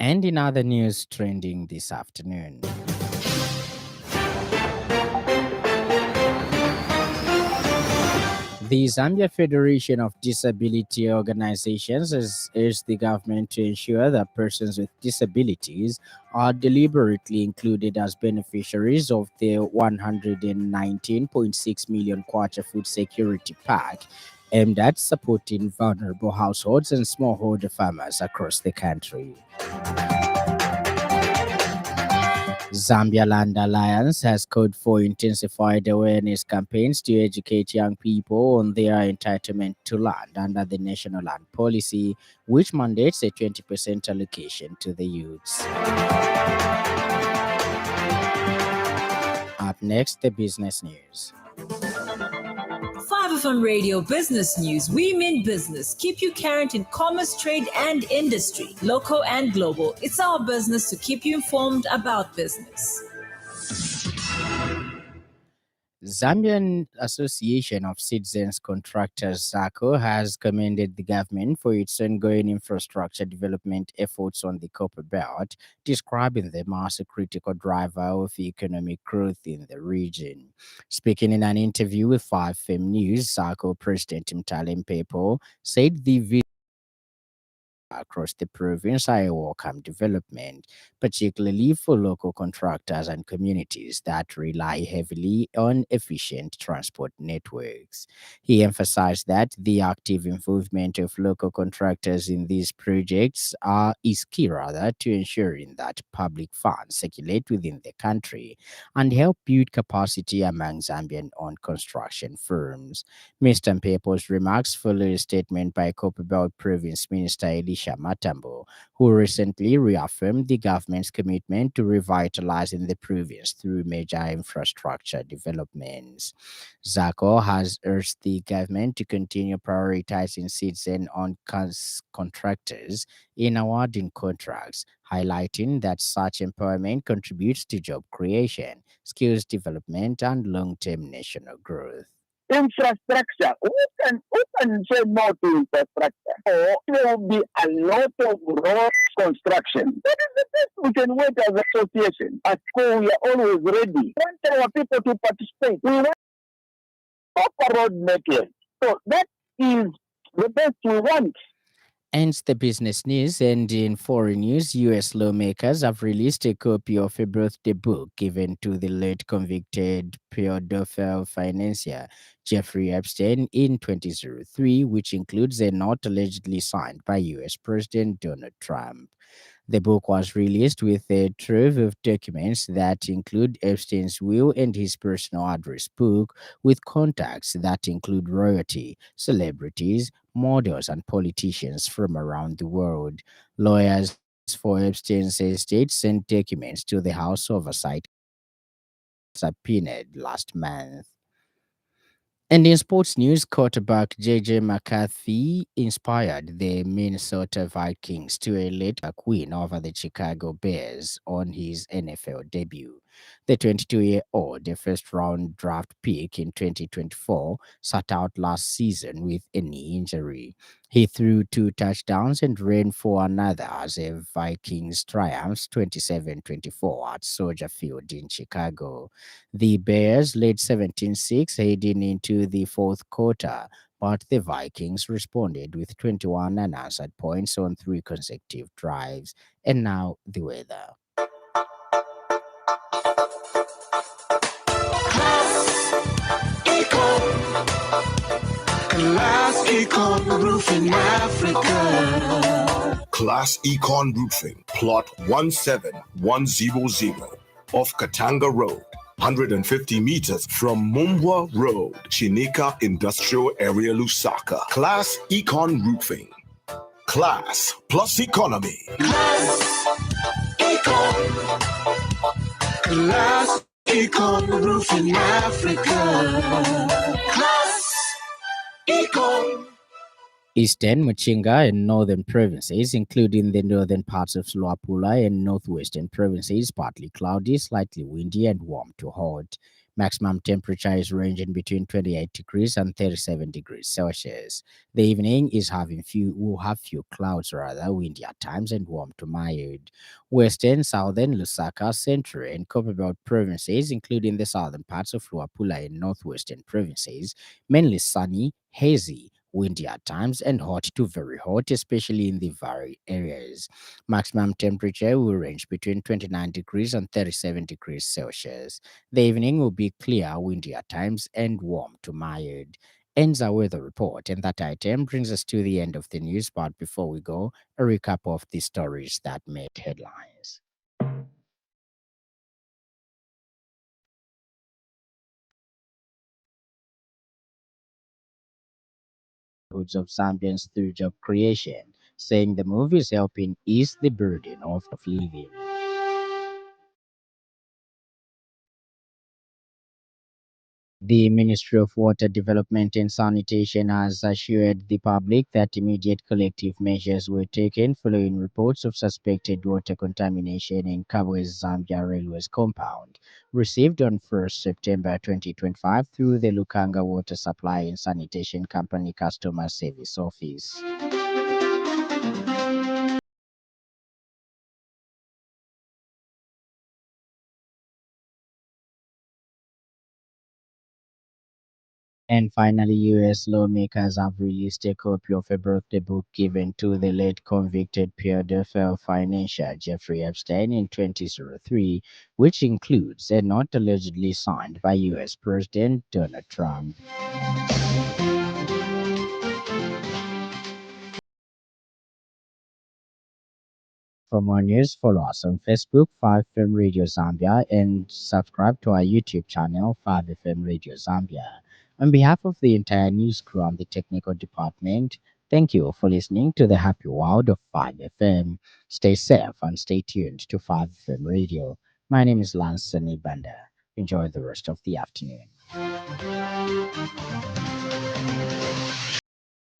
And in other news trending this afternoon, the Zambia Federation of Disability Organizations has urged the government to ensure that persons with disabilities are deliberately included as beneficiaries of the 119.6 million kwacha food security pack aimed at supporting vulnerable households and smallholder farmers across the country. Zambia Land Alliance has called for intensified awareness campaigns to educate young people on their entitlement to land under the National Land Policy, which mandates a 20% allocation to the youths. Up next, the business news. 5FM Radio Business News. We mean business. Keep you current in commerce, trade, and industry, local and global. It's our business to keep you informed about business. Zambian Association of Citizens Contractors (ZACO) has commended the government for its ongoing infrastructure development efforts on the Copper Belt, describing them as a critical driver of economic growth in the region. Speaking in an interview with 5FM News, ZACO President Mtale Mpepo said the vision across the province are a welcome development, particularly for local contractors and communities that rely heavily on efficient transport networks. He emphasized that the active involvement of local contractors in these projects is key rather to ensuring that public funds circulate within the country and help build capacity among Zambian-owned construction firms. Mr. Mpepo's remarks follow a statement by Copperbelt Province Minister Elisha Matambo, who recently reaffirmed the government's commitment to revitalizing the province through major infrastructure developments. ZACO has urged the government to continue prioritizing citizen-owned contractors in awarding contracts, highlighting that such empowerment contributes to job creation, skills development, and long-term national growth. Infrastructure. Who can say no to infrastructure? Or there will be a lot of road construction. That is the best we can work as an association. At school, we are always ready. We want our people to participate. We want proper road making. So that is the best we want. Ends the business news, and in foreign news, U.S. lawmakers have released a copy of a birthday book given to the late convicted pedophile financier Jeffrey Epstein in 2003, which includes a note allegedly signed by U.S. President Donald Trump. The book was released with a trove of documents that include Epstein's will and his personal address book, with contacts that include royalty, celebrities, models, and politicians from around the world. Lawyers for Epstein's estate sent documents to the House Oversight subpoenaed last month. And in sports news, quarterback J.J. McCarthy inspired the Minnesota Vikings to a late win over the Chicago Bears on his NFL debut. The 22-year-old, the first-round draft pick in 2024, sat out last season with a knee injury. He threw 2 touchdowns and ran for another as a Vikings triumphs 27-24 at Soldier Field in Chicago. The Bears led 17-6 heading into the fourth quarter, but the Vikings responded with 21 unanswered points on 3 consecutive drives. And now the weather. Class Econ Roofing Africa. Class Econ Roofing, plot 17100 off Katanga Road, 150 meters from Mumbwa Road, Chinika Industrial Area, Lusaka. Class Econ Roofing. Class plus economy. Class Econ. Class Econ Roofing Africa. Class Econ. Eastern, Muchinga, and northern provinces, including the northern parts of Luapula and northwestern provinces, partly cloudy, slightly windy, and warm to hot. Maximum temperature is ranging between 28 degrees and 37 degrees Celsius. The evening is having few will have few clouds, rather windy at times and warm to mild. Western, southern, Lusaka, central, and Copperbelt provinces, including the southern parts of Luapula and northwestern provinces, mainly sunny, hazy, windy at times, and hot to very hot, especially in the valley areas. Maximum temperature will range between 29 degrees and 37 degrees Celsius. The evening will be clear, windy at times, and warm to mild. Ends our weather report, and that item brings us to the end of the news. But before we go, a recap of the stories that made headlines. Hoods of Zambians through job creation, saying the move is helping ease the burden of living. The Ministry of Water Development and Sanitation has assured the public that immediate collective measures were taken following reports of suspected water contamination in Kabwe's Zambia Railways compound, received on 1st September 2025 through the Lukanga Water Supply and Sanitation Company Customer Service Office. And finally, US lawmakers have released a copy of a birthday book given to the late convicted pedophile financier Jeffrey Epstein in 2003, which includes a note allegedly signed by US President Donald Trump. For more news, follow us on Facebook, 5FM Radio Zambia, and subscribe to our YouTube channel, 5FM Radio Zambia. On behalf of the entire news crew and the technical department, thank you for listening to the happy world of 5FM. Stay safe and stay tuned to 5FM Radio. My name is Lance Sannie. Enjoy the rest of the afternoon.